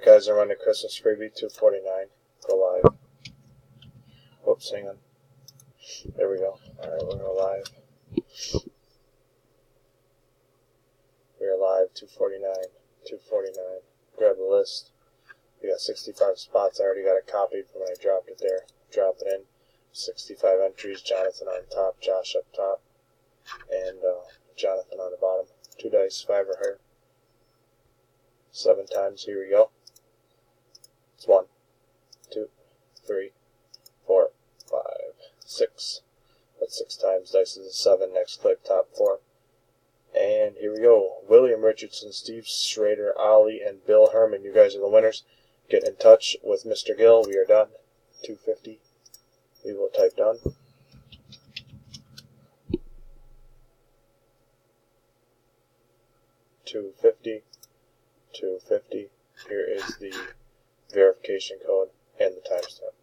Alright guys, I'm running Christmas freebie 249. Go live. Whoops, hang on. There we go. Alright, we're going live. We are live 249. 249. Grab the list. We got 65 spots. I already got it copied from when I dropped it there. Drop it in. 65 entries. Jonathan on top, Josh up top, and Jonathan on the bottom. 2 dice, 5 or higher. 7 times. Here we go. It's 1, 2, 3, 4, 5, 6. That's 6 times. Dice is a 7. Next click, top 4. And here we go. William Richardson, Steve Schrader, Ollie, and Bill Herman. You guys are the winners. Get in touch with Mr. Gill. We are done. 250. We will type done. $250. $250. Here is the verification code and the timestamp.